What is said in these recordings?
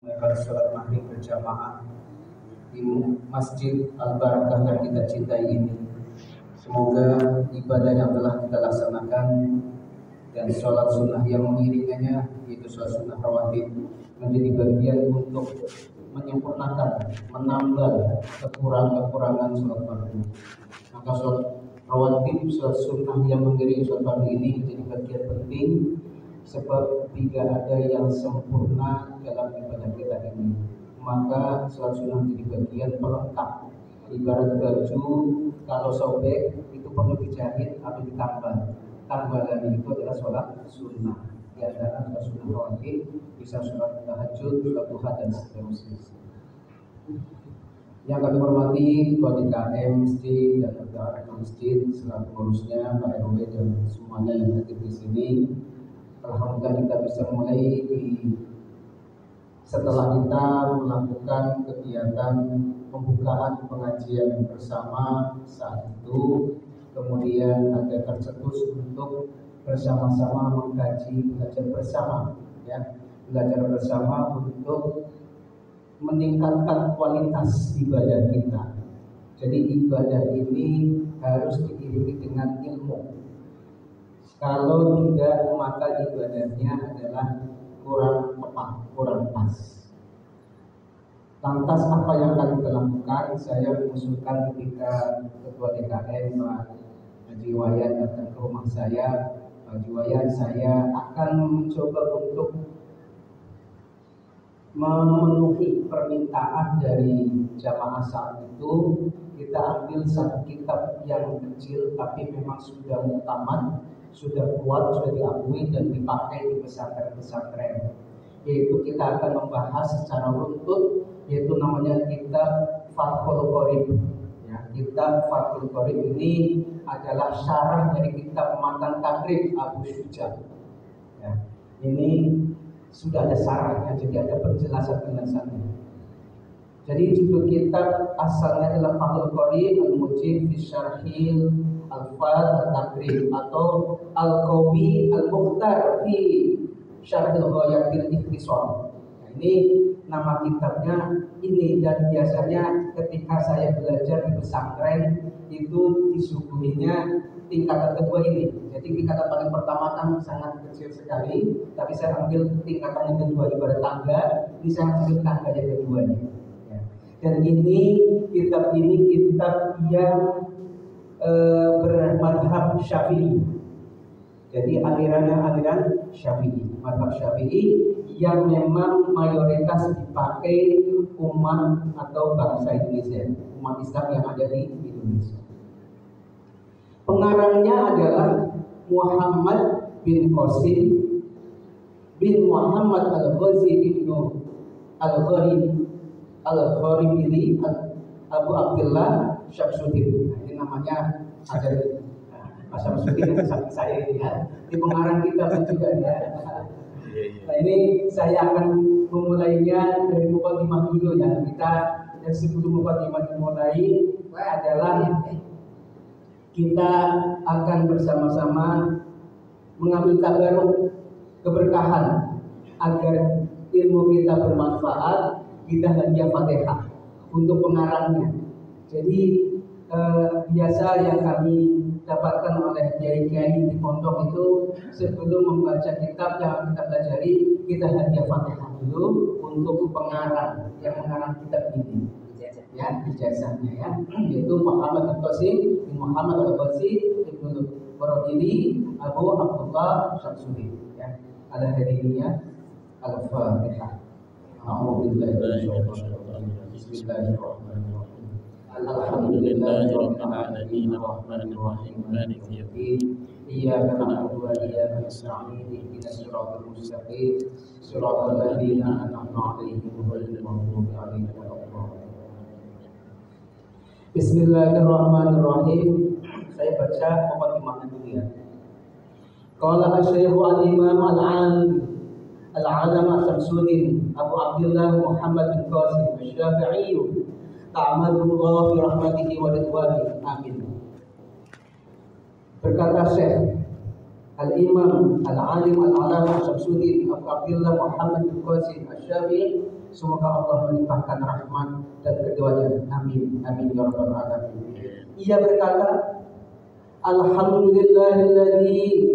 Pada sholat maghrib berjamaah di Masjid Al-Barakah yang kita cintai ini. Semoga ibadah yang telah kita laksanakan dan sholat sunnah yang mengiringinya, yaitu sholat sunnah rawatib, menjadi bagian untuk menyempurnakan, menambah kekurangan-kekurangan sholat fardu. Maka sholat rawatib, sholat sunnah yang mengiringi sholat fardu ini menjadi bagian penting, sebab tidak ada yang sempurna dalam ibadah kita ini. Maka sholat sunnah menjadi bagian pelengkap. Ibarat baju, kalau sobek itu perlu dijahit atau ditambal. Tambalan itu adalah sholat sunnah. Di antara sholat sunnah rawatib bisa sholat tahajud, sholat duha dan seterusnya. Yang kami hormati Ketua DKM Masjid dan Ketua Masjid selaku pengurusnya, Pak RW dan semuanya yang hadir di sini. Alhamdulillah kita bisa mulai setelah kita melakukan kegiatan pembukaan pengajian bersama saat itu, kemudian ada tercetus untuk bersama-sama mengkaji, belajar bersama, ya, belajar bersama untuk meningkatkan kualitas ibadah kita. Jadi ibadah ini harus diiringi dengan ilmu. Kalau tidak, maka ibadahnya adalah kurang tepat, kurang pas. Lantas apa yang akan kita lakukan? Saya mengusulkan ketika Ketua DKM Pak Haji Wayan datang ke rumah saya, Pak Haji Wayan, saya akan mencoba untuk memenuhi permintaan dari jamaah saat itu. Kita ambil satu kitab yang kecil tapi memang sudah muktamad, sudah kuat, sudah diakui dan dipakai di pesantren-pesantren. Yaitu kita akan membahas secara runtut, yaitu namanya kitab Fathul Qorib. Ya, kitab Fathul Qorib ini adalah syarah dari kitab Matan Takrib Abu Syuja. Ya, ini sudah ada syarahnya, jadi ada penjelasan-penjelasannya. Jadi judul kitab asalnya adalah Fathul Qorib Al-Mujib fi Syarhil Al-Fad Al-Takrib atau Al-Qawi Al-Mukhtar fi Syarhil Ghayatil Ikhtisar. Nah, ini nama kitabnya ini, dan biasanya ketika saya belajar di pesantren itu disuguhinya tingkatan kedua ini. Jadi tingkatan paling pertama kan sangat kecil sekali, tapi saya ambil tingkatan yang kedua ibarat tangga, ini saya ambil tangga yang keduanya. Ya. Dan ini kitab yang bermadhab Syafi'i. Jadi alirannya aliran Syafi'i, madhab Syafi'i yang memang mayoritas dipakai umat atau bangsa Indonesia, umat Islam yang ada di Indonesia. Pengarangnya adalah Muhammad bin Qasim bin Muhammad Al-Ghazi ibnu Al-Gharibili Abu Abdullah Syamsuddin. Ini namanya ada Pak Syamsuddin yang samping saya ini, ya. Di pengarang kitab juga, ya. Nah, ini saya akan memulainya dari mukadimah dulu, ya. Kita yang sebelum mukadimah dimulai adalah kita akan bersama-sama mengambil tabaruk keberkahan agar ilmu kita bermanfaat. Kita hadiah Fatihah untuk pengarangnya. Jadi biasa yang kami dapatkan oleh kiai-kiai di pondok itu, sebelum membaca kitab yang kita pelajari, kita hadiah Fatihah dulu untuk pengarang yang mengarang kitab ini, ya, ijazahnya, ya, yaitu Muhammad Al-Qasim bin Muhammad Al-Ghazi ibnu Gharibili Abu Abdullah Syamsuddin, ya. Al-Hadiyah Al-Fatihah. Bismillahirrahmanirrahim. Alhamdulillahirabbil alamin arrahmanir rahim maliki yaumiddin. Iyyaka na'budu wa iyyaka nasta'in ihdinas siratal mustaqim siratal ladzina an'amta 'alaihim ghairil maghdubi 'alaihim waladdallin. Bismillahirrahmanirrahim. Saya baca mukadimahnya dulu, ya. Qala asy-syaikh al-imam al-'alama Syamsuddin Abu Abdullah Muhammad bin Qasim Asy-Syafi'i ta'amadullah fi rahmatihi wa ridwanihi. Amin. Berkata Syekh Al-Imam Al-Alim Al-Alama Syamsuddin Abu Abdullah Muhammad bin Qasim Asy-Syafi'i Semoga Allah melimpahkan rahmat dan keduanya. Amin. Amin ya rabbal alamin. Ia berkata, Alhamdulillahilladzi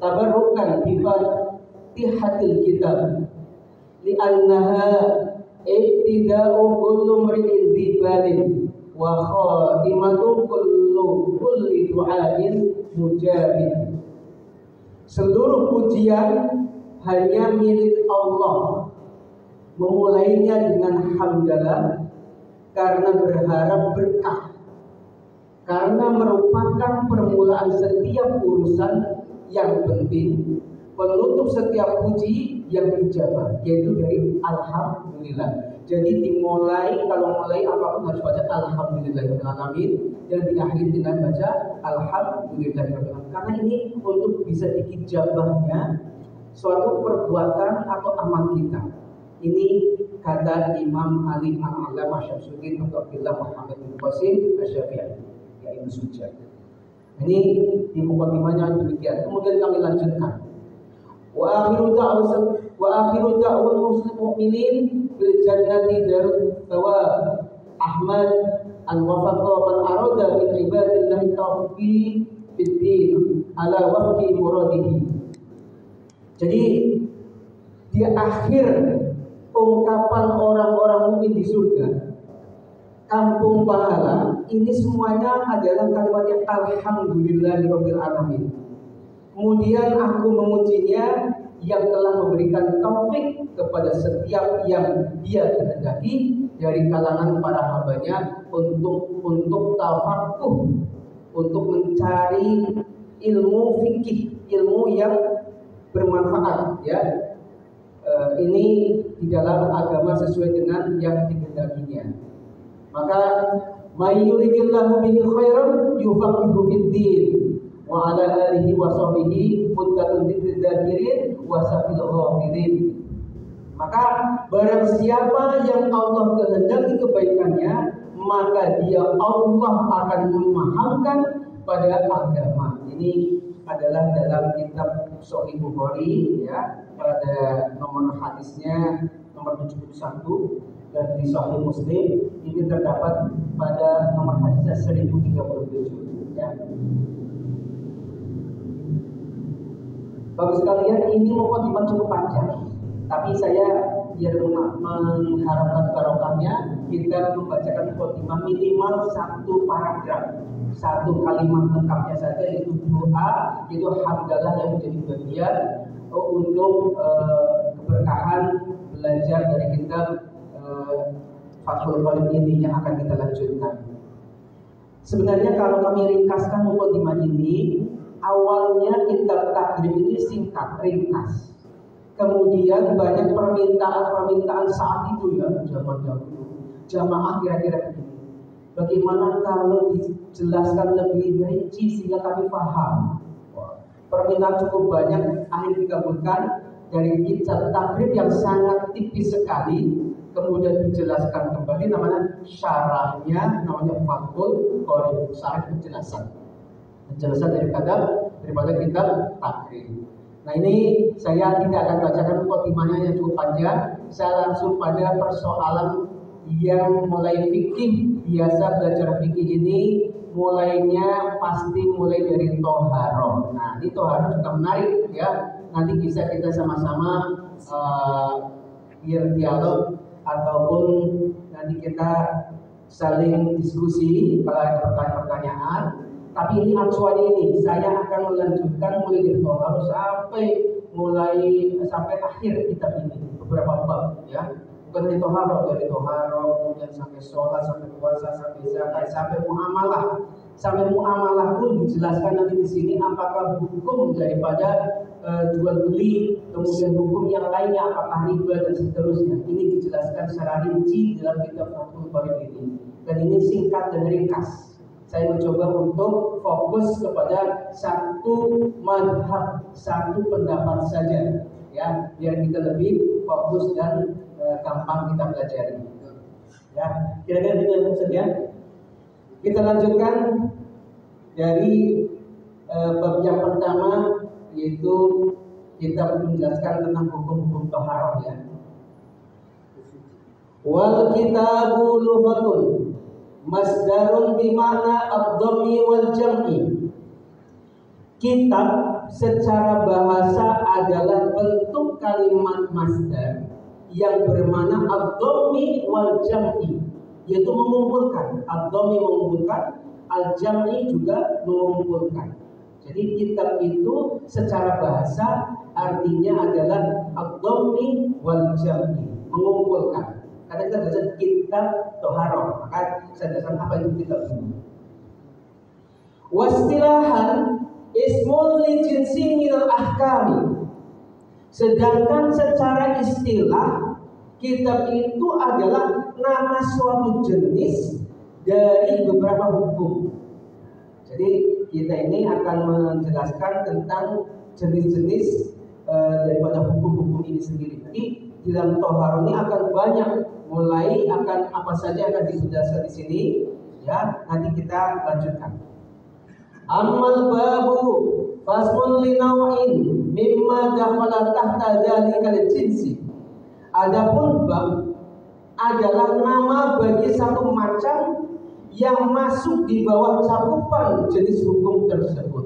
tabarrukan bi fatihatil kitab li'annaha ibtida'u kullu mri'in dzibalin wa khatimatu kulli du'ain mujabin. Seluruh pujian hanya milik Allah, memulainya dengan hamdalah karena berharap berkah, karena merupakan permulaan setiap urusan yang penting, penutup setiap puji yang dijabah, yaitu dari alhamdulillah. Jadi dimulai, kalau mulai apapun harus baca alhamdulillahirobbilalamin dan diakhiri dengan baca alhamdulillahirobbilalamin. Karena ini untuk bisa dijabahnya suatu perbuatan atau amal kita. Ini kata Imam Ali Al-Allamah Syamsuddin Abdullah Muhammad bin Qasim Asy-Syafi'i, yaitu sujud. Ini di mukadimahnya demikian. Kemudian kami lanjutkan. Wa akhiru da'wal muslim mu'minin bil jannati darut thawab. Ahmad al-wafaqa man arada min ibadillahi tawfiq fid din ala wafqi muradihi. Jadi di akhir ungkapan orang-orang mukmin di surga, kampung pahala, ini semuanya adalah kalimatnya alhamdulillahirabbil alamin. Kemudian aku memujinya yang telah memberikan taufik kepada setiap yang Dia kehendaki dari kalangan para hambanya untuk tafakuh, untuk mencari ilmu fikih, ilmu yang bermanfaat, ya. Ini di dalam agama sesuai dengan yang dikehendakinya. Maka may yuridillahu bihi khairan yufaqihu fid-din wa ala alihi wa sahbihi muddatun dzakiriin wa safil ghafirin. Maka barang siapa yang Allah kehendaki kebaikannya, maka dia Allah akan memahamkan pada agama. Ini adalah dalam kitab Sahih Bukhari, ya, pada nomor hadisnya nomor 71, dan di Sahih Muslim ini terdapat pada nomor hadisnya 1037, ya. Bagus sekalian, ini mukadimah cukup panjang, tapi saya biar mengharapkan barokahnya, kita membacakan mukadimah minimal satu paragraf, satu kalimat lengkapnya saja, yaitu doa, itu hamdalah yang menjadi bagian untuk keberkahan belajar dari kitab Fathul Qorib ini yang akan kita lanjutkan. Sebenarnya kalau kami ringkaskan mukadimah ini, awalnya kitab takrib ini singkat, ringkas. Kemudian banyak permintaan saat itu, ya, zaman dahulu. Jamaah kira-kira begini. Bagaimana kalau dijelaskan lebih rinci sehingga kami paham? Permintaan cukup banyak, akhirnya dikabulkan dari kitab takrib yang sangat tipis sekali. Kemudian dijelaskan kembali, namanya syarahnya, namanya Fathul Qorib, syarah penjelasan daripada kitab takrib. Nah, ini saya tidak akan bacakan mukadimahnya yang cukup panjang. Saya langsung pada persoalan yang mulai fikih. Biasa belajar fikih ini mulainya pasti mulai dari toharoh. Nah, ini toharoh juga menarik, ya. Nanti bisa kita sama-sama dialog ataupun nanti kita saling diskusi kalau ada pertanyaan-pertanyaan. Tapi ini acuannya ini, saya akan melanjutkan mulai dari toharoh sampai akhir kitab ini, beberapa bab, ya. Bukan dari toharoh, kemudian sampai sholat, sampai puasa, sampai zakat, sampai muamalah pun dijelaskan nanti di sini, apakah hukum daripada jual beli, kemudian hukum yang lainnya apakah riba dan seterusnya. Ini dijelaskan secara rinci dalam kitab Fathul Qorib ini, dan ini singkat dan ringkas. Saya mencoba untuk fokus kepada satu madhab, satu pendapat saja, ya, biar kita lebih fokus dan gampang kita pelajari. Ya, kira-kira itu saja. Kita lanjutkan dari bab yang pertama, yaitu kita menjelaskan tentang hukum-hukum taharah ya. Wal kitabu lughatun masdarun bimana ad-dhammi wal jam'i. Kitab secara bahasa adalah bentuk kalimat masdar yang bermakna ad-dhammi wal jam'i, yaitu mengumpulkan. Ad-dhammi mengumpulkan, al-jam'i juga mengumpulkan. Jadi kitab itu secara bahasa artinya adalah ad-dhammi wal jam'i, mengumpulkan. Karena kita belajar kitab taharah, maka saya jelaskan apa itu kitab ini. Wastilahan ismun li jinsi minal ahkami. Sedangkan secara istilah kitab itu adalah nama suatu jenis dari beberapa hukum. Jadi kita ini akan menjelaskan tentang jenis-jenis daripada hukum-hukum ini sendiri. Jadi di dalam taharah ini akan banyak, mulai akan apa saja akan dijelaskan di sini ya. Nanti kita lanjutkan. Amal babu fasmun li naw'in mimma dakhala tahta dzalikal jinsi. Adapun bab adalah nama bagi satu macam yang masuk di bawah cakupan jenis hukum tersebut.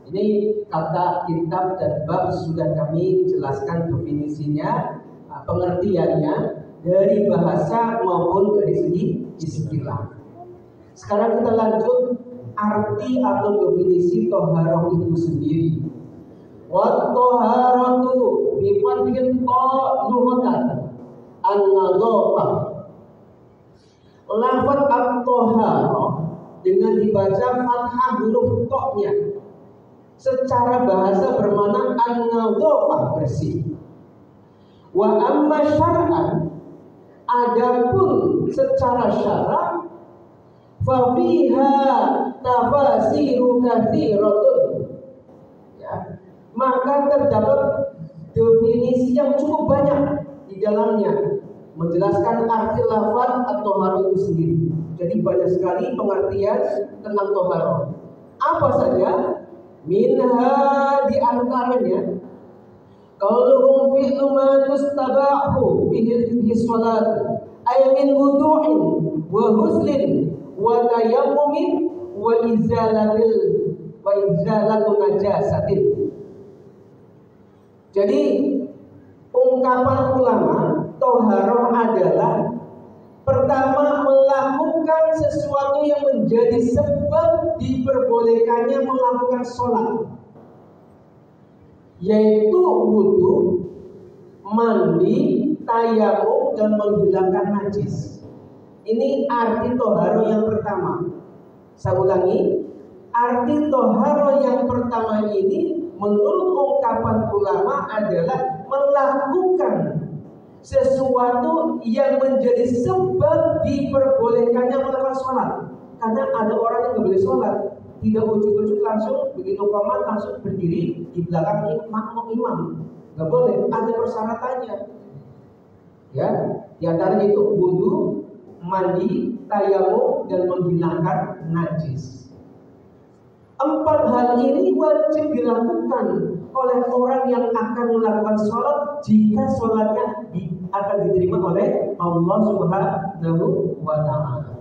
Ini kata kitab dan bab sudah kami jelaskan definisinya, pengertiannya dari bahasa maupun dari segi istilah. Sekarang kita lanjut arti atau definisi taharah itu sendiri. Wa taharatu bi fathil ta lughatan an-nadhafah. Lafaz at-taharah dengan dibaca fathah huruf ta-nya secara bahasa bermakna an-nadhafah, bersih. Wa amma syar'an, adapun secara syara' fa fiha tafasiru katsiratun ya, maka terdapat definisi yang cukup banyak di dalamnya menjelaskan arti lafaz atau taharah itu sendiri. Jadi banyak sekali pengertian tentang taharah. Apa saja? Minha, di antaranya qauluhum fi'lu ma tustabahu bihi shalat ay min wudu'in wa ghuslin wa tayammumin wa izalatu najasatin. Jadi ungkapan ulama taharah adalah pertama melakukan sesuatu yang menjadi sebab diperbolehkannya melakukan sholat, yaitu wudu, mandi, tayamum, dan menghilangkan najis. Ini arti taharah yang pertama. Saya ulangi, arti taharah yang pertama ini menurut ungkapan ulama adalah melakukan sesuatu yang menjadi sebab diperbolehkannya melakukan sholat. Karena ada orang yang nggak boleh sholat, tidak ujuk-ujuk langsung begitu qomat langsung berdiri di belakang imam, nggak boleh, ada persyaratannya. Ya, di antaranya itu wudu, mandi, tayamum, dan menghilangkan najis. 4 hal ini wajib dilakukan oleh orang yang akan melakukan sholat jika sholatnya akan diterima oleh Allah Subhanahu wa Ta'ala.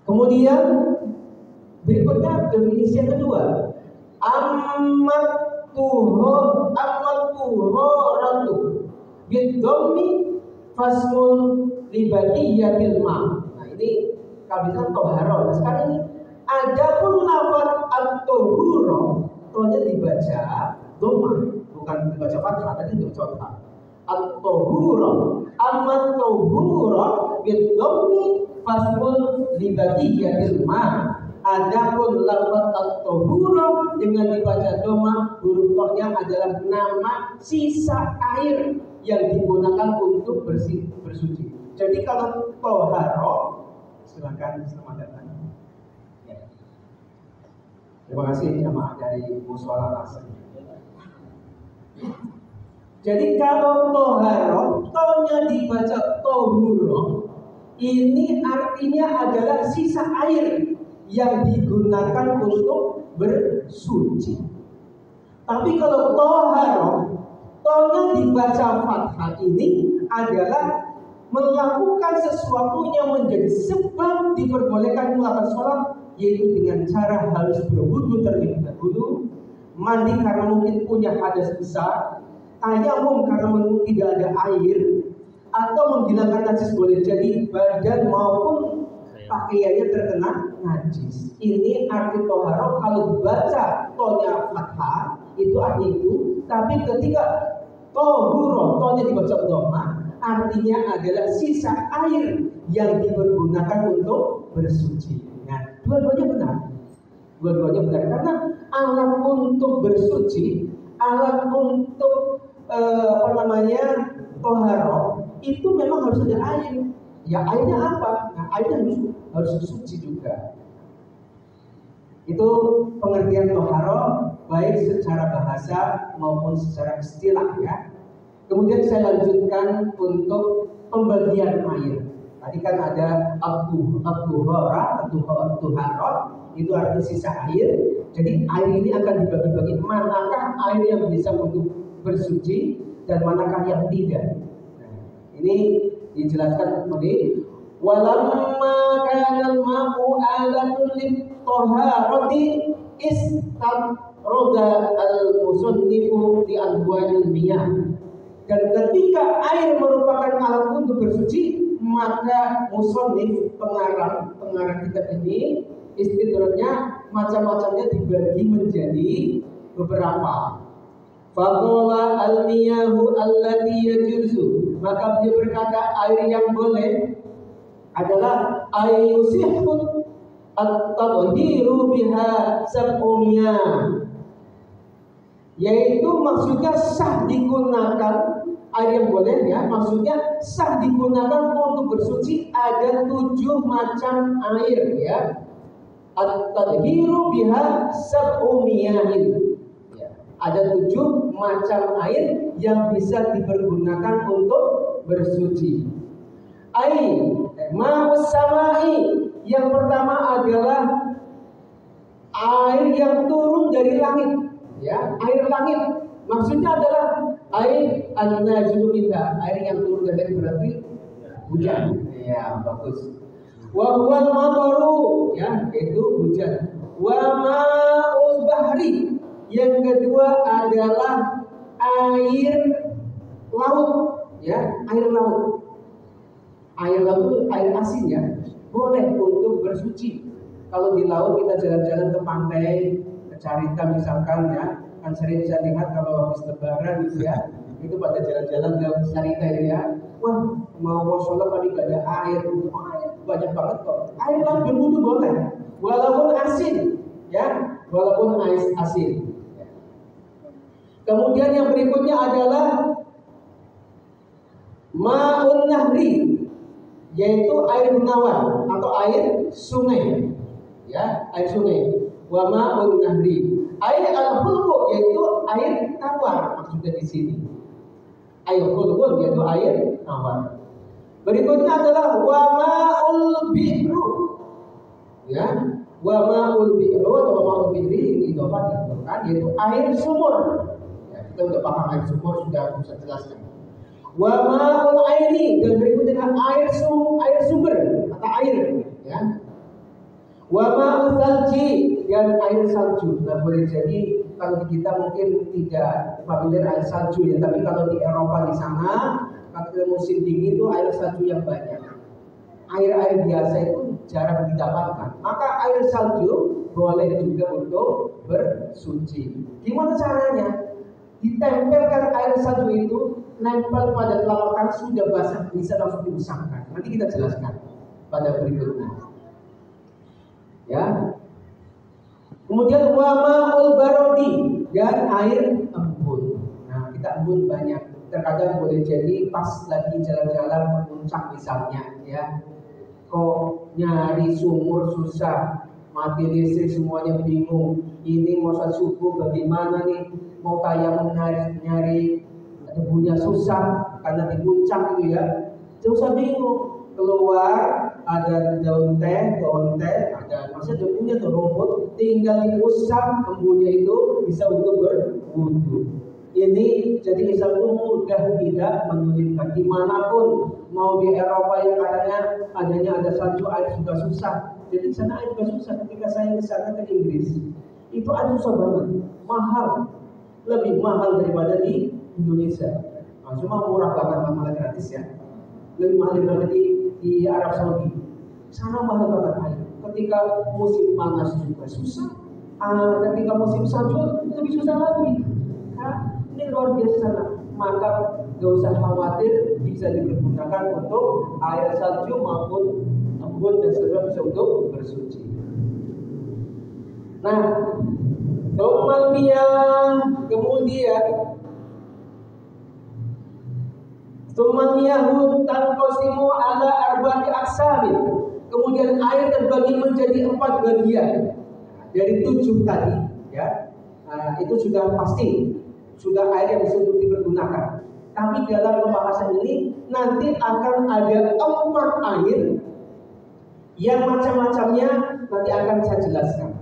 Kemudian berikutnya definisi yang kedua, amatuhoratu bidhammi fasmun libaqiyatil ma. Nah ini kabisan taharah. Nah sekarang ini adapun lafaz at-tahurah, tohnya dibaca dhamma, bukan dibaca fathah, tadi dibaca fathah. At-tahurah, amat-tahurah bidhammi fasmun libaqiyatil ma. Adapun lafaz at-tahurah dengan dibaca dhamma, huruf tohnya adalah nama sisa air yang digunakan untuk bersuci. Jadi kalau taharah, silakan selamat datang. Ya. Terima kasih jamaah dari Mushola Asr. Jadi kalau taharah, tohnya dibaca tahurah, ini artinya adalah sisa air yang digunakan untuk bersuci. Tapi kalau toharoh, tohnya dibaca fathah ini adalah melakukan sesuatu yang menjadi sebab diperbolehkan melakukan sholat, yaitu dengan cara harus berwudu terlebih dahulu, mandi karena mungkin punya hadas besar, tayamum karena mungkin tidak ada air, atau menghilangkan najis boleh jadi badan maupun pakaiannya terkena najis. Ini arti toharoh. Kalau dibaca tohnya fathah itu artinya itu, tapi ketika tohuro tohnya dibaca dhamma, artinya adalah sisa air yang dipergunakan untuk bersuci. Nah, dua-duanya benar. Dua-duanya benar karena alat untuk bersuci, alat untuk toharoh itu memang harus ada air. Ya airnya apa? Nah, airnya harus suci juga. Itu pengertian toharoh baik secara bahasa maupun secara istilah ya. Kemudian saya lanjutkan untuk pembagian air. Tadi kan ada at-tuharah itu artinya sisa air. Jadi air ini akan dibagi-bagi, manakah air yang bisa untuk bersuci dan manakah yang tidak. Nah, ini dijelaskan seperti walamma kana al-ma'u alatul lit-taharati istarada al-musannifu di anwa'il miyah. Dan ketika air merupakan alat untuk bersuci, maka musannif pengarang kitab ini istidraknya macam-macamnya dibagi menjadi beberapa. Faqala al-miyahu allati yajuzu, maka dia berkata air yang boleh adalah ayusihut at-tadhiru biha sab'umiyah, yaitu maksudnya sah digunakan air yang boleh ya, maksudnya sah digunakan untuk bersuci ada 7 macam air ya. At-tadhiru biha sab'umiyahin, ada 7 macam air yang bisa dipergunakan untuk bersuci. Air ma'us samai, yang pertama adalah air yang turun dari langit ya, air langit. Maksudnya adalah air an-nazilu minha, air yang turun dari berarti hujan. Ya, bagus. Wa huwal mataru, ya, itu hujan. Wa ma'ul bahri, yang kedua adalah air laut, ya, air laut. Air laut itu air asin ya, boleh untuk bersuci. Kalau di laut kita jalan-jalan ke pantai, ke Carita misalkan ya, kan sering bisa lihat kalau habis lebaran gitu ya, itu pada jalan-jalan ke Carita itu ya. Wah, mau sholat tapi gak ada air, air banyak banget kok. Air laut berwudu boleh, walaupun asin, ya, walaupun asin. Kemudian yang berikutnya adalah ma'un nahri, yaitu air bengawan atau air sungai, ya, air sungai. Wa ma'un nahri, air al-hulqu, yaitu air tawar maksudnya di sini. Air hulqu yaitu air tawar. Berikutnya adalah wa ma'ul bi'ru, ya, wa ma'ul bi'ru atau ma'ul bi'ri itu apa kan, yaitu air sumur. Kita sudah paham air sumur, sudah bisa jelaskan. Wa ma'ul aini, dan berikutnya air sumber atau air ya. Wa ma'ul salji, dan air salju. Nah, boleh jadi kalau di kita mungkin tidak familiar air salju ya, tapi kalau di Eropa di sana ketika musim dingin itu air salju yang banyak. Air-air biasa itu jarang didapatkan. Maka air salju boleh juga untuk bersuci. Gimana caranya? Ditempelkan air salju itu, nempel pada telapak tangan, sudah basah, bisa langsung diusapkan. Nanti kita jelaskan pada berikutnya. Ya. Kemudian wa ma'ul barodi, dan air embun. Nah, kita embun banyak. Terkadang boleh jadi pas lagi jalan-jalan ke puncak misalnya, ya. Kok nyari sumur susah, mati listrik semuanya bingung. Ini mau sholat subuh bagaimana nih? Mau tayamum nyari debunya susah karena di puncak gitu ya. Jangan usah bingung. keluar ada daun teh, ada maksudnya debunya tuh rumput, tinggal diusap embunya itu bisa untuk berwudu. Ini jadi Islam itu mudah, tidak menyulitkan. Dimanapun, mau di Eropa yang adanya ada salju, air juga susah. Jadi sana air juga susah. Ketika saya ke sana ke Inggris, itu air susah banget, mahal, lebih mahal daripada di Indonesia. Nah, cuma murah banget, malah gratis ya. Lebih mahal daripada di Arab Saudi. Sana mahal banget air. Ketika musim panas juga susah. Ketika musim salju lebih susah lagi. Ini luar biasa sana. Maka gak usah khawatir, bisa dipergunakan untuk air salju maupun embun dan seterusnya, bisa untuk bersuci. Nah, kemudian Tumaniyahu tanqasimu ala arba'ati aqsamin. Kemudian air terbagi menjadi 4 bagian dari 7 tadi, ya. Itu sudah pasti, sudah air yang bisa dipergunakan. Tapi dalam pembahasan ini nanti akan ada 4 air yang macam-macamnya nanti akan saya jelaskan.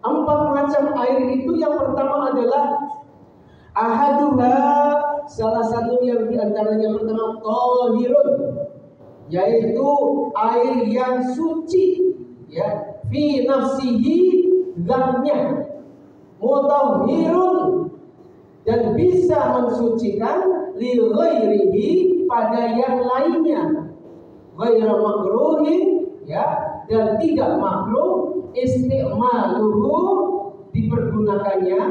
4 macam air itu yang pertama adalah ahaduha, salah satu yang diantaranya pertama tahirun, yaitu air yang suci, ya, fi nafsihi, zatnya, mutahhirun, dan bisa mensucikan li ghairihi, pada yang lainnya, ghaira makruhin, ya, dan tidak makruh isti'maluhu, dipergunakannya,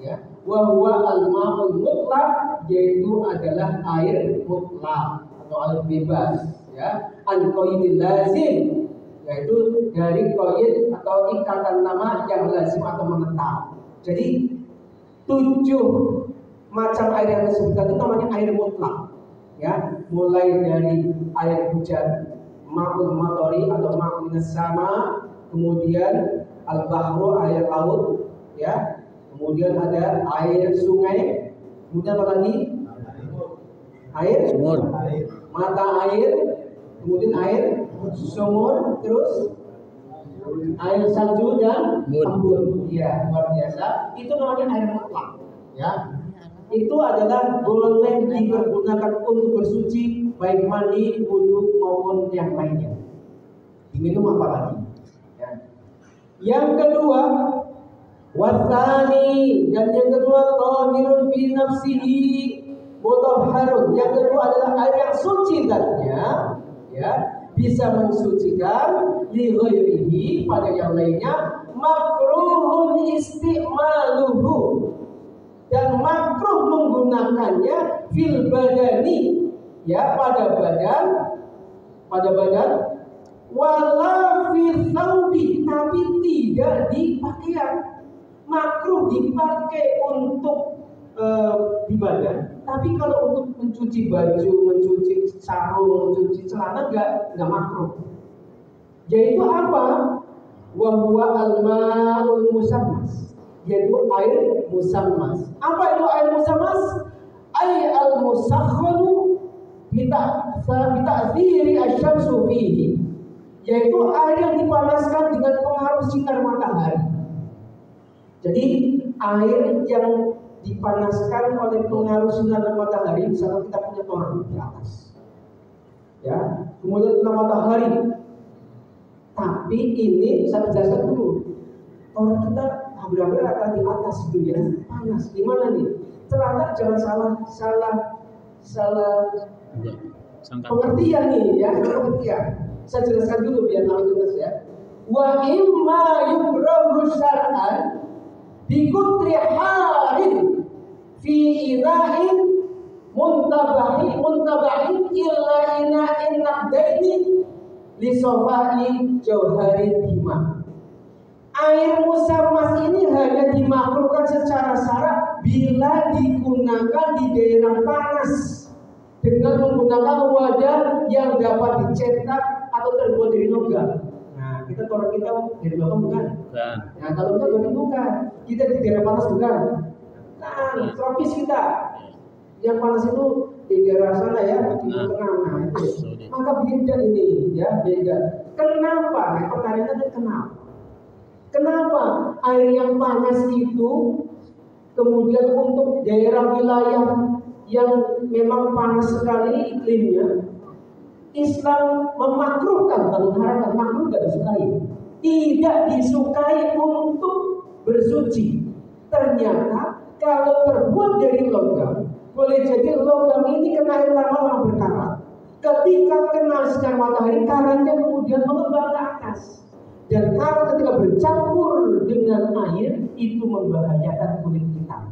ya. Wa huwa al-ma'ul mutlaq, yaitu adalah air mutlak atau air bebas, ya, an qaidil lazim, yaitu dari qaid atau ikatan nama yang lazim atau menetap. Jadi 7 macam air yang disebutkan itu namanya air mutlak, ya, mulai dari air hujan, ma'ul matori atau ma'ul minas sama, kemudian al-bahru, air laut, ya. Kemudian ada air sungai, kemudian apa lagi? Air sumur, mata air, kemudian air sumur, terus air salju dan embun. Iya, luar biasa. Itu namanya air mutlak, ya. Itu adalah boleh dipergunakan untuk bersuci, baik mandi, wudu maupun yang lainnya. Diminum apa lagi? Ya. Yang kedua, wasani, dan yang kedua tahirun fi nafsihi mutahharun. Yang kedua adalah air yang suci zatnya, ya, bisa mensucikan li ghairihi, pada yang lainnya, makruhun isti'maluhu, dan makruh menggunakannya fil badani, ya, pada badan, wala fi thawbi, tapi tidak di pakaian. Makruh dipakai untuk di badan, tapi kalau untuk mencuci baju, mencuci sarung, mencuci celana enggak makruh. Yaitu apa? Wa huwa al-ma'ul musammas, yaitu air musammas. Apa itu air musammas? Ay al-musakhkhanu bita'thiri asy-syamsu fihi, yaitu air yang dipanaskan dengan pengaruh sinar matahari. Jadi air yang dipanaskan oleh pengaruh sinar matahari, misalnya kita punya toren di atas, ya, kemudian kena matahari. Tapi ini saya jelaskan dulu, toren kita hampir-hampir akan di atas itu, ya, panas. Gimana nih? Celana jangan salah pengertian nih, ya, pengertian. Saya jelaskan dulu biar tahu jelas, ya. Wa imma yukrahu syar'an bikutri harin fi ina'in muntabahin illa ina'in naqdaini li sofai jauharin bima. Air musammas ini hanya dimakruhkan secara syarak bila digunakan di daerah panas dengan menggunakan wadah yang dapat dicetak atau terbuat dari logam. Kita toren kita dari logam bukan? Nah, kalau kita berarti bukan. Kita di daerah panas bukan? Nah, tropis kita. Yang panas itu di daerah sana ya, di tengah. Nah itu, maka beda ini ya, beda. Kenapa? Nah, pertanyaannya kenapa? Kenapa air yang panas itu kemudian untuk daerah wilayah yang memang panas sekali iklimnya, Islam memakruhkan, mengharamkan, makruh tidak disukai, tidak disukai untuk bersuci. Ternyata kalau terbuat dari logam, boleh jadi logam ini kena air lama berkarat. Ketika kena sinar matahari, karatnya kemudian mengembang ke atas. Dan kalau ketika bercampur dengan air, itu membahayakan kulit kita.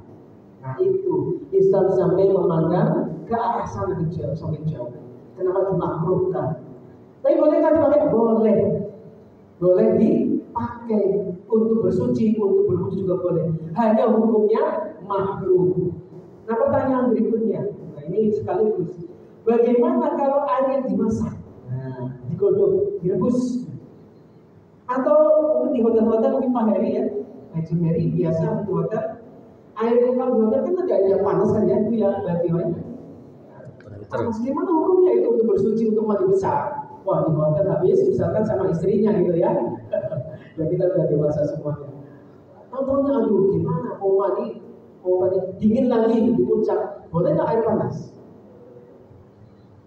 Nah itu Islam sampai memandang ke arah sana sampai jauh. Kenapa dimakruhkan? Tapi boleh kan dipakai? Boleh. Boleh dipakai untuk bersuci, untuk berwudu juga boleh. Hanya hukumnya makruh. Nah pertanyaan berikutnya, nah ini sekaligus, bagaimana kalau air yang dimasak? Nah, digodok, direbus, atau mungkin di hotel-hotel mungkin Pak Heri ya, Haji Heri biasa di hotel, air yang di hotel kan ada air yang panas kan ya, itu ya berarti terus gimana hukumnya itu untuk bersuci, untuk mandi besar? Wah di hotel habis misalkan sama istrinya gitu ya. Dan kita sudah dewasa semuanya. Tahu-tahunya aduh gimana mau mandi dingin lagi di puncak. Boleh nggak air panas?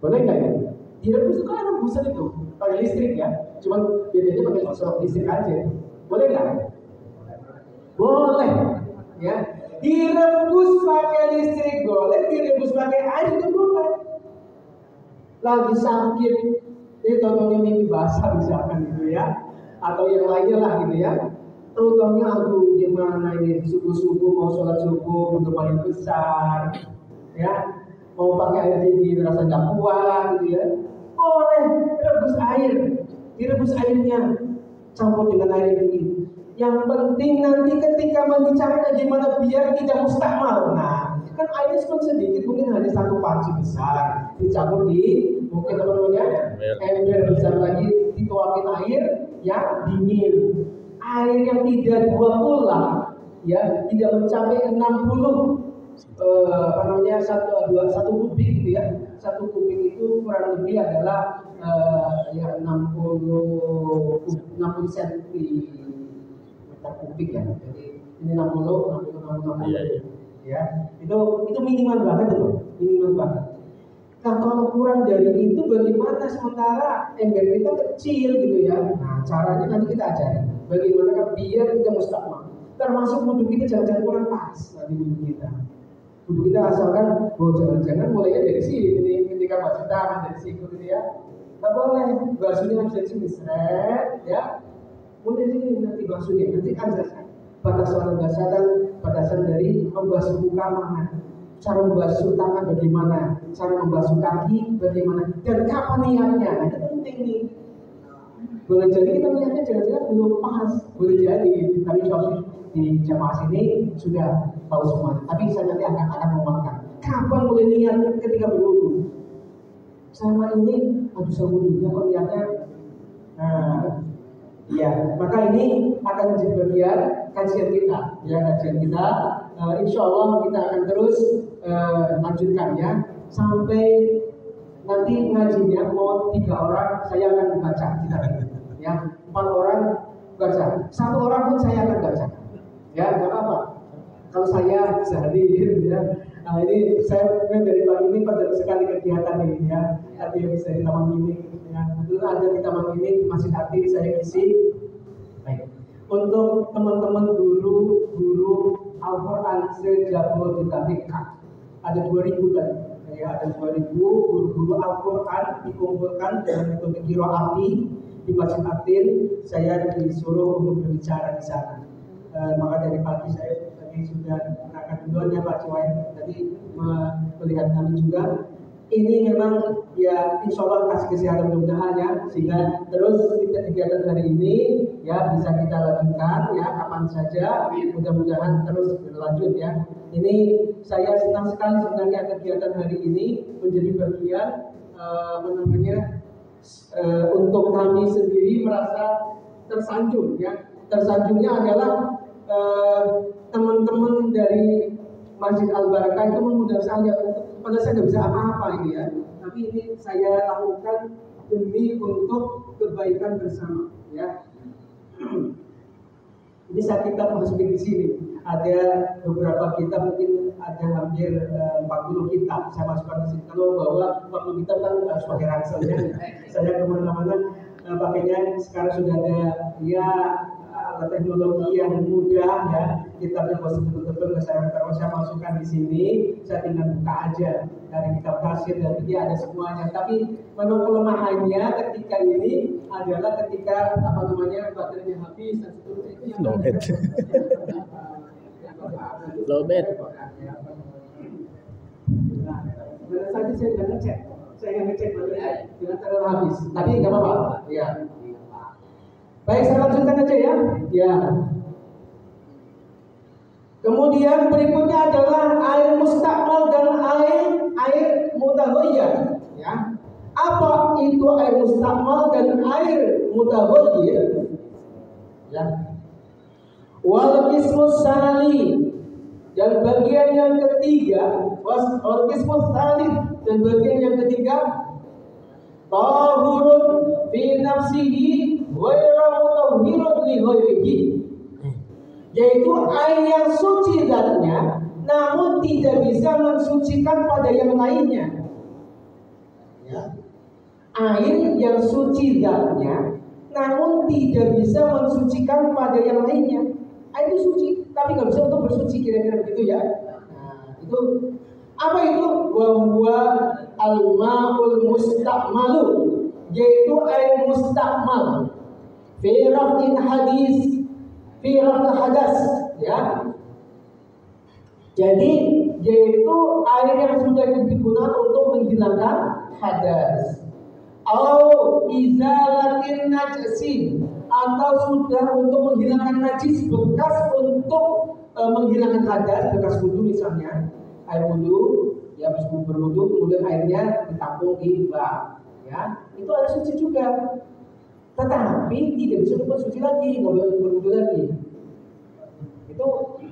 Boleh nggak ya? Direbus itu kan rebusan itu pakai listrik ya. Cuman bedanya pakai listrik aja. Boleh nggak? Boleh. Ya. Direbus pakai listrik boleh, direbus pakai air itu boleh. Lagi sakit, ini contohnya mimpi basah misalkan gitu ya, atau yang lainnya lah gitu ya. Contohnya aduh gimana ini subuh-subuh mau sholat subuh untuk paling besar, ya mau pakai air dingin rasa nggak kuat gitu ya. Boleh rebus air, direbus airnya, campur dengan air dingin. Yang penting nanti ketika membicarakan gimana biar tidak mustakmal. Nah, kan airnya cuma sedikit, mungkin hanya satu panci besar, dicampur di mungkin teman-temannya ember besar lagi, dituangin air yang dingin. Air yang tidak 20 ya, tidak mencapai 60 satu kubik gitu ya. Satu kubik itu kurang lebih adalah ya 60 cm kubik ya. Jadi ini 60 ya. Itu minimal banget itu, minimal banget. Nah kalau kurang dari itu bagaimana sementara ember kita kecil gitu ya. Nah caranya nanti kita ajarin bagaimana biar kita mustakmal. Termasuk wudhu kita jangan kurang pas nanti wudhu kita. Wudhu kita asalkan jangan-jangan mulainya dari sini ketika basuh tangan dari siku gitu ya. Nggak boleh basuhnya harus dari sini seret ya. Mulai sini nanti basuhnya, nanti ajarkan batasan dari membasuh muka mana, cara membasuh tangan bagaimana, cara membasuh kaki bagaimana, dan kapan niatnya. Nah itu penting nih. Boleh jadi kita niatnya jangan-jangan belum pas, boleh jadi. Tapi di jamaah sini sudah tahu semua. Tapi saya nanti akan memakan. Kapan boleh niat ketika berwudu? Sama ini, aduh saya wudunya kok niatnya. Ya, maka ini akan menjadi bagian kajian kita, ya kajian kita. Insya Allah kita akan terus lanjutkan ya sampai nanti ngajinya mau 3 orang saya akan baca kitab ini, ya 4 orang baca, 1 orang pun saya akan baca, ya nggak apa-apa. Kalau saya bisa hadir, ya. Nah ini saya dari pagi ini pada sekali kegiatan ini ya, tadi yang bisa di Taman Mini. Ya, kebetulan ada di Taman Mini masih aktif saya isi. Baik. Untuk teman-teman guru Al-Quran se-Jabodetabek ada 2000 kan? Ya, ada 2000 guru Al-Quran dikumpulkan dengan metode qiraati di Masjid Atin. Saya disuruh untuk berbicara di sana. Maka dari pagi saya tadi sudah berangkat duluan ya Pak Cuai. Tadi melihat kami juga. Ini memang ya insya Allah kasih kesehatan mudah-mudahan ya, sehingga terus kita kegiatan hari ini ya bisa kita lanjutkan ya kapan saja, mudah-mudahan terus berlanjut ya. Ini saya senang sekali sebenarnya kegiatan hari ini menjadi bagian untuk kami sendiri merasa tersanjung ya. Tersanjungnya adalah teman-teman dari Masjid Al Barakah itu mengundang saya padahal saya nggak bisa apa-apa ini ya. Tapi ini saya lakukan demi untuk kebaikan bersama, ya. Ini saya kitab masukin di sini. Ada beberapa kitab, mungkin ada hampir 40 kitab saya masukkan di sini. Kalau bawa 40 kitab kan sebagai ranselnya. Saya kemana-mana pakainya sekarang sudah ada ya alat teknologi yang mudah ya. Kitabnya masih betul-betul saya masukkan di sini. Saya tinggal buka aja dari kitab tafsir dan dia ada semuanya. Tapi memang kelemahannya ketika ini adalah ketika baterainya habis dan seterusnya itu yang lowbat. Benar saja saya nggak ngecek, baterainya jangan terlalu habis. Tapi nggak apa-apa. Ya. Baik, saya lanjutkan aja ya. Ya. Kemudian berikutnya adalah air mustakmal dan air mutaghayyir. Ya. Apa itu air mustakmal dan air mutaghayyir? Ya. Wal qismus tsani, dan bagian yang ketiga, wal qismus tsani, dan bagian yang ketiga, tahurun fi nafsihi ghairu mutahhirun li ghairihi, yaitu air yang suci zatnya namun tidak bisa mensucikan pada yang lainnya. Ya. Air yang suci zatnya namun tidak bisa mensucikan pada yang lainnya. Air itu suci tapi nggak bisa untuk bersuci, kira-kira begitu ya. Nah, itu apa itu? Bahwa al-ma'ul mustakmalu, yaitu air mustakmal fi raf'in hadis, fi raf'il hadas, ya. Jadi yaitu air yang sudah digunakan untuk menghilangkan hadas, atau izalatin najsin, atau sudah untuk menghilangkan najis, bekas untuk menghilangkan hadas, bekas wudu misalnya, air wudu, ya habis berwudu kemudian airnya ditampung di bak, ya itu air suci juga, tetapi tidak bisa bersuci lagi, nggak boleh berwudu lagi. Itu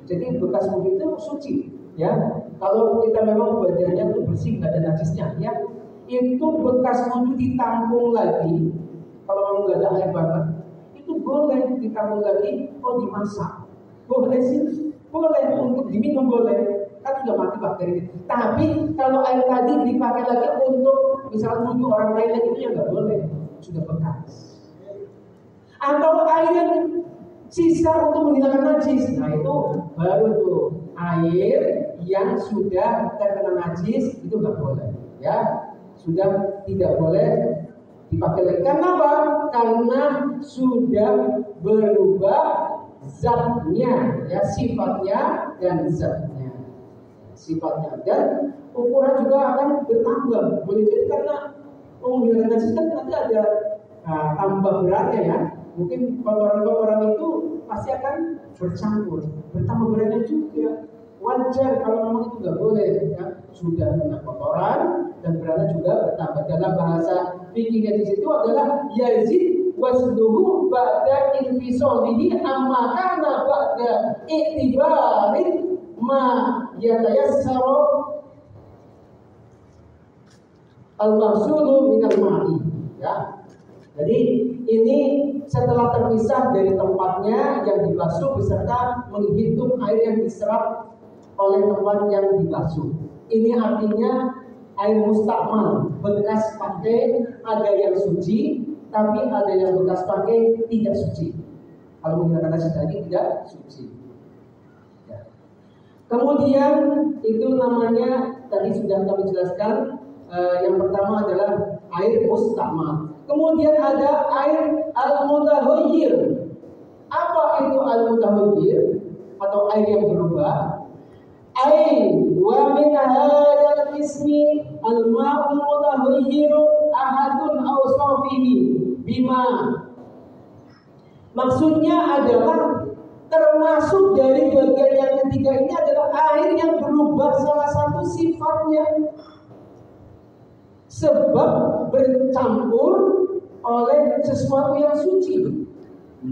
jadi bekas wudu itu suci, ya. Kalau kita memang badannya itu bersih, nggak ada najisnya, ya itu bekas wudu ditampung lagi. Kalau memang nggak ada air banget, itu boleh ditampung lagi. Oh, dimasak boleh sih, boleh untuk diminum boleh, kan sudah mati bakteri. Tapi kalau air tadi dipakai lagi untuk misalnya wudu orang lain lagi, itu ya nggak boleh, sudah bekas. Atau air yang sisa untuk menghilangkan najis, nah itu baru tuh air yang sudah terkena najis, itu nggak boleh, ya sudah tidak boleh dipakai lagi. Karena apa? Karena sudah berubah zatnya, ya sifatnya dan zatnya, sifatnya dan ukuran juga akan bertambah. Boleh jadi karena menghilangkan najis kan nanti ada tambah beratnya, ya. Mungkin kotoran-kotoran itu pasti akan bercampur, bertambah beratnya juga. Wajar kalau memang itu nggak boleh, ya. Sudah kena kotoran dan beratnya juga bertambah. Dalam bahasa fikihnya di situ adalah yazid wasduhu ba'da infisalihi amma kana ba'da i'tibarin ma yatayassaru al-mahsulu minal ma'i, ya. Jadi ini setelah terpisah dari tempatnya yang dibasuh beserta menghitung air yang diserap oleh tempat yang dibasuh. Ini artinya air mustakmal, bekas pakai, ada yang suci, tapi ada yang bekas pakai tidak suci. Kalau menggunakan nasi tadi tidak suci. Ya. Kemudian itu namanya tadi sudah kami jelaskan. Yang pertama adalah air mustakmal. Kemudian ada air al-mutaghayyir. Apa itu al-mutaghayyir atau air yang berubah? Air wa min hadzal qismi al-ma'ul mutaghayyir ahadun awsafihi bima. Maksudnya adalah termasuk dari bagian yang ketiga ini adalah air yang berubah salah satu sifatnya sebab bercampur oleh sesuatu yang suci.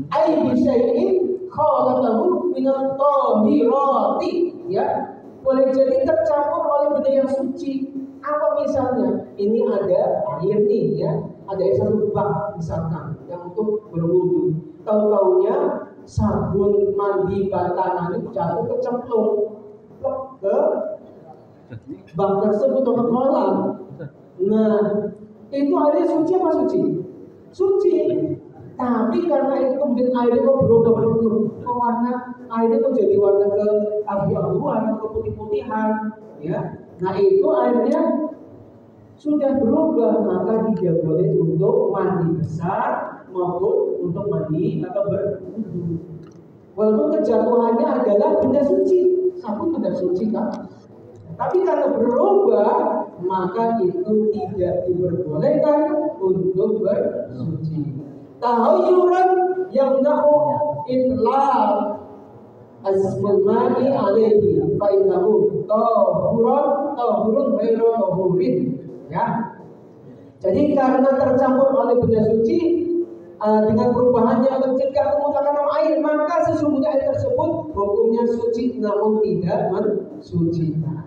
Ai bisyai'in khalaqahu minat tahirati, ya. Boleh jadi tercampur oleh benda yang suci. Apa misalnya? Ini ada air nih ya, ada satu bak misalkan yang untuk berwudu. Tahu-taunya sabun mandi batangan itu jatuh kecemplung ke bak tersebut atau ke kolam. Nah, itu airnya suci apa suci? Suci. Tapi karena itu kemudian airnya kok berubah warna, airnya kok jadi warna ke abu-abuan atau putih-putihan, ya. Nah itu airnya sudah berubah, maka tidak boleh untuk mandi besar maupun untuk mandi atau berwudu. Walaupun kejatuhannya adalah benda suci, sabun benda suci kan. Tapi karena berubah, maka itu tidak diperbolehkan untuk bersuci. Tahayyuran yang nahu itlaq asmul ma'i alaihi fa innahu tahurun ghairu tahurin, ya. Jadi karena tercampur oleh benda suci dengan perubahannya mencegah kemutakan air, maka sesungguhnya air tersebut hukumnya suci namun tidak mensucikan.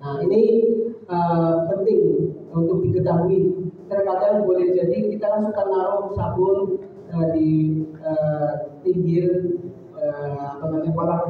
Nah ini penting untuk diketahui. Terkadang boleh jadi kita kan suka naruh sabun di pinggir kepala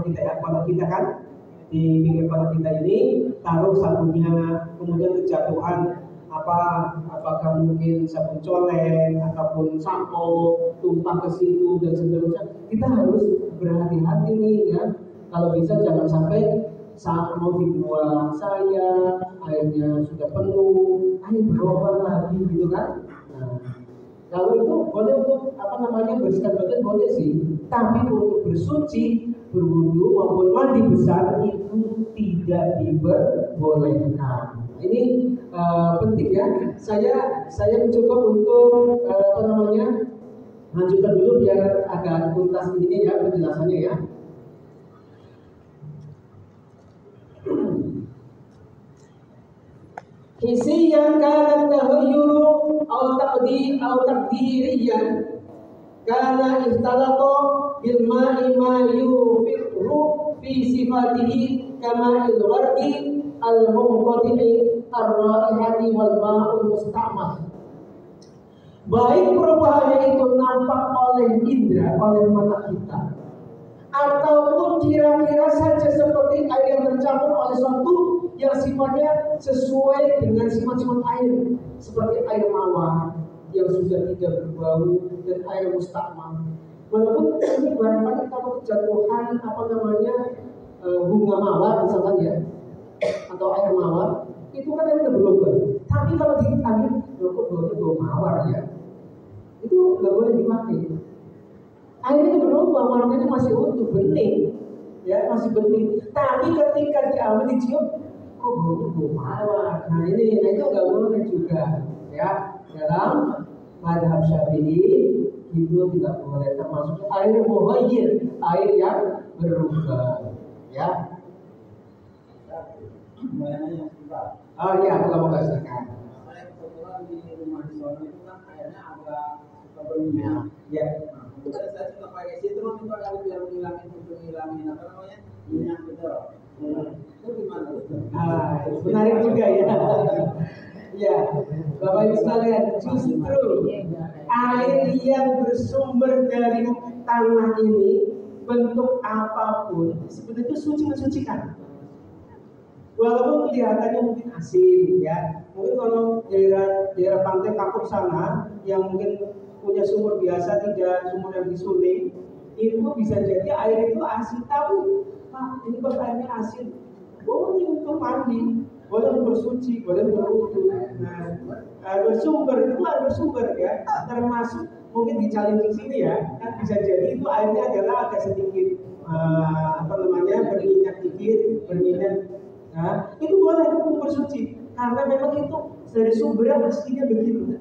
kita kan, di pinggir kepala kita ini taruh sabunnya, kemudian kejatuhan apakah mungkin sabun colek ataupun sampo tumpah ke situ dan seterusnya. Kita harus berhati-hati nih ya. Kalau bisa jangan sampai saat mau dibuang saya airnya sudah penuh, air berubah lagi gitu kan. Nah, kalau itu boleh untuk bersihkan badan boleh sih, tapi untuk bersuci, berwudu maupun mandi besar itu tidak diperbolehkan. Ini penting ya. Saya mencoba untuk lanjutkan dulu biar agak tuntas ini ya penjelasannya ya. Hisiyan kana tahayyuru aw taqdiriyan kana ihtalata bil ma'i ma yufiru fi sifatihi kama al-wardi al-munqati ar-raihati wal ma'ul musta'mal. Baik perubahannya itu nampak oleh indera, oleh mata kita, ataupun kira-kira saja seperti air yang tercampur oleh suatu yang sifatnya sesuai dengan sifat-sifat air, seperti air mawar yang sudah tidak berbau dan air mustakmal. Walaupun ini barangkali kalau kejatuhan bunga mawar misalkan ya, atau air mawar itu kan air berubah. Tapi kalau diambil kok bau mawar ya, itu nggak boleh dipakai. Air itu berubah, warnanya masih utuh, bening, ya masih bening. Tapi ketika diambil dicium, kok bau mawar. Nah itu nggak boleh juga, ya. Dalam mazhab Syafi'i itu tidak boleh, termasuk air muhayyir, air yang berubah, ya. Oh iya, kalau mau kasihkan. Di rumah di sana itu kan airnya agak suka berminyak. Ya. Itu kan saya suka pakai citron itu ada biar menghilangin minyak gitu. Itu gimana? Menarik juga ya. Ya, Bapak Ibu sekalian, justru air yang bersumber dari tanah ini bentuk apapun sebenarnya itu suci mensucikan. Walaupun kelihatannya mungkin asin ya, mungkin kalau daerah pantai Kapuk sana yang mungkin punya sumur biasa, tidak sumur yang disuling, itu bisa jadi air itu asin. Tapi Pak, ini kok airnya asin? Boleh untuk mandi, boleh untuk bersuci, boleh untuk berwudu. Nah, bersumber itu air bersumber ya, termasuk mungkin di Calincing sini ya, kan bisa jadi itu airnya adalah agak sedikit berminyak dikit, berminyak. Nah, itu boleh untuk bersuci karena memang itu dari sumbernya aslinya begitu,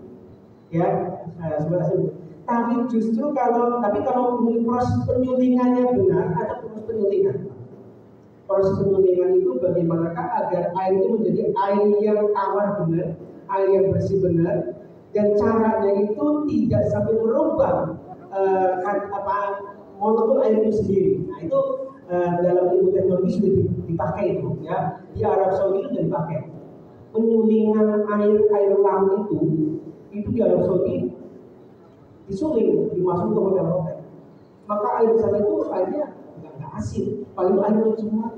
ya. Sumber asli. Tapi kalau proses penyulingannya benar, ada proses penyulingan. Proses penyulingan itu bagaimanakah agar air itu menjadi air yang tawar benar, air yang bersih benar, dan caranya itu tidak sampai merubah molekul air itu sendiri. Nah itu dalam ilmu teknologi sudah dipakai itu ya, di Arab Saudi itu sudah dipakai. penyulingan air laut itu di Arab Saudi disuling, dimasuk ke hotel-hotel. Maka air di sana itu airnya nggak asin, paling air laut semua.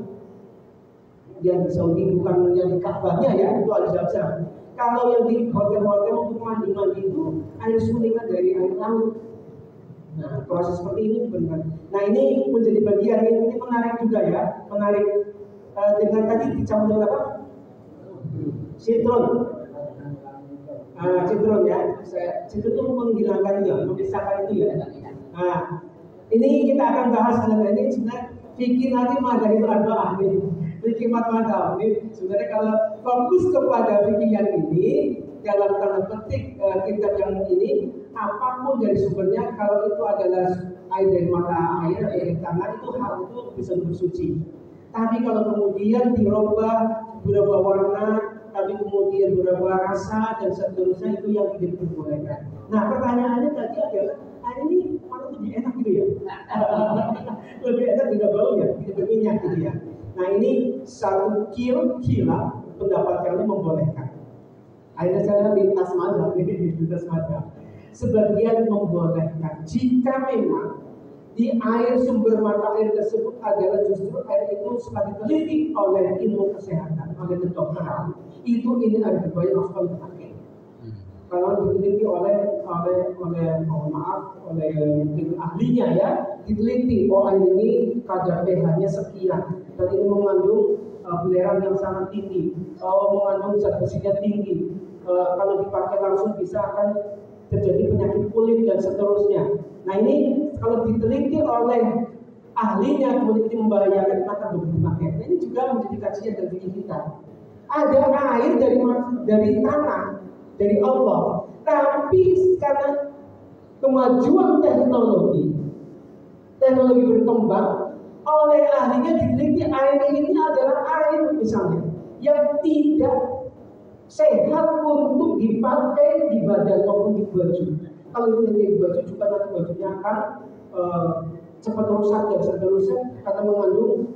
Yang di Saudi bukan yang di Ka'bahnya ya, itu air Zam-Zam. Kalau yang di hotel-hotel untuk mandi-mandi itu air sulingan dari air laut. Nah, proses seperti ini benar. Nah, ini menjadi bagian ini menarik juga ya, menarik dengan tadi dicampur dengan apa? Citron. Citron ya. Citron itu menghilangkan itu, memisahkan itu ya. Nah, ini kita akan bahas mengenai ini sebenarnya fikih nanti madhab itu ada ahli. Fikih madhab ini sebenarnya kalau fokus kepada fikih yang ini dalam tanda petik kitab yang ini, apapun dari sumbernya, kalau itu adalah air dari mata air atau dari tangan, itu hal itu bisa bersuci. Tapi kalau kemudian dirubah warna, tapi kemudian berubah rasa dan seterusnya, itu yang tidak diperbolehkan. Nah, pertanyaannya tadi adalah air ini mana lebih enak gitu ya? Lebih enak tidak bau ya, tidak berminyak gitu ya. Nah, ini satu kila pendapat kami membolehkan. Akhirnya saya lintas madhab, sebagian membolehkan jika memang di air sumber mata air tersebut adalah justru air itu setelah diteliti oleh ilmu kesehatan, oleh kedokteran, itu ini air terbaik langsung dipakai. Kalau diteliti oleh mohon maaf, oleh ahlinya ya, diteliti air ini kadar pH-nya sekian, dan ini mengandung belerang yang sangat tinggi, mengandung zat besinya tinggi. Kalau dipakai langsung bisa akan terjadi penyakit kulit dan seterusnya. Nah, ini kalau diteliti oleh ahlinya kemudian membahayakan, maka boleh dipakai. Nah, ini juga menjadi kajian dari kita. Ada air dari tanah, dari Allah, tapi karena kemajuan teknologi berkembang, oleh ahlinya diteliti air ini adalah air misalnya yang tidak sehat untuk dipakai di badan maupun di baju. Kalau di baju juga nanti bajunya akan cepat rusak dan seterusnya karena mengandung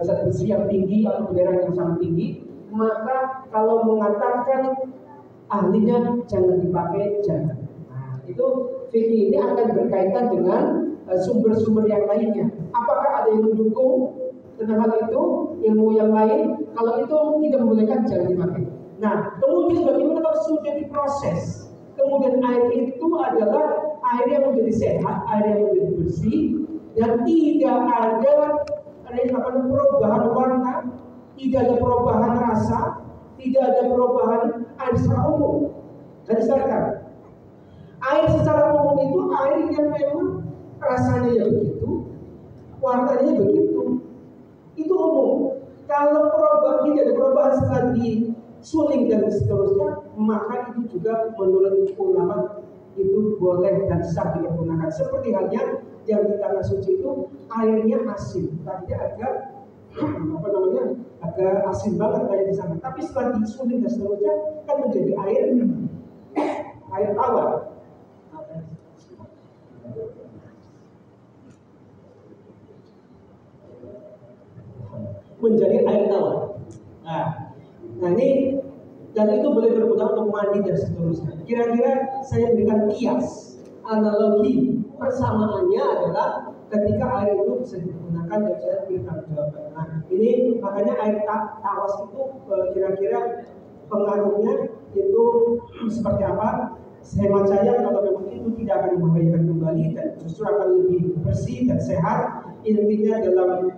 zat besi yang tinggi atau belerang yang sangat tinggi. Maka kalau mengatakan ahlinya jangan dipakai, jangan. Nah, itu fikih ini akan berkaitan dengan sumber-sumber yang lainnya. Apakah ada yang mendukung tentang hal itu, ilmu yang lain? Kalau itu tidak membolehkan, jangan dipakai. Nah, kemudian bagaimana kalau sudah diproses? Kemudian air itu adalah air yang menjadi sehat, air yang menjadi bersih, dan tidak ada perubahan warna, tidak ada perubahan rasa, tidak ada perubahan air secara umum. Dan misalkan air secara umum itu air yang memang rasanya ya begitu, warnanya begitu, itu umum. Kalau tidak ada perubahan setelah disuling dan seterusnya, maka itu juga menurut ulama itu boleh dan sah digunakan. Seperti halnya yang di tanah suci itu airnya asin, tadinya agak asin banget kayak di sana. Tapi setelah disuling dan seterusnya kan menjadi air tawar. Menjadi air tawar. Nah ini dan itu boleh berguna untuk mandi dan seterusnya. Kira-kira saya berikan kias, analogi persamaannya adalah ketika air itu bisa digunakan dan saya berikan jawaban. Nah ini makanya air tawas itu kira-kira pengaruhnya itu seperti apa? Hemat saya kalau memang itu tidak akan membahayakan kembali dan justru akan lebih bersih dan sehat. Intinya dalam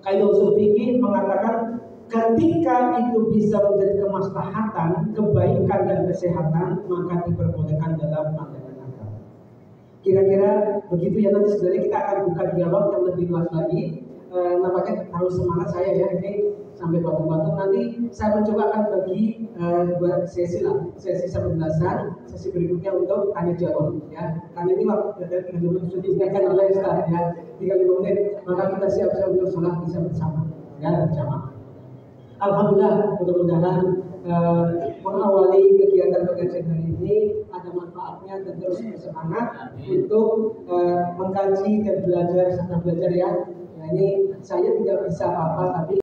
kaidah usul fikih mengatakan ketika itu bisa menjadi kemaslahatan, kebaikan dan kesehatan, maka diperbolehkan dalam pandangan agama. Kira-kira begitu ya. Nanti sebenarnya kita akan buka dialog yang lebih luas lagi. Nampaknya harus semangat saya ya ini sampai batu-batu. Nanti saya mencoba akan bagi dua sesi penjelasan. Sesi berikutnya untuk tanya jawab ya. Karena ini waktu dari 30 menit sudah disediakan oleh Ustaz ya. 30 menit maka kita siap-siap untuk sholat bisa bersama ya, bersama. Alhamdulillah, mudah-mudahan mengawali kegiatan pengajian hari ini ada manfaatnya dan terus bersemangat untuk mengkaji dan belajar serta belajar ya. Nah ini saya tidak bisa apa-apa tapi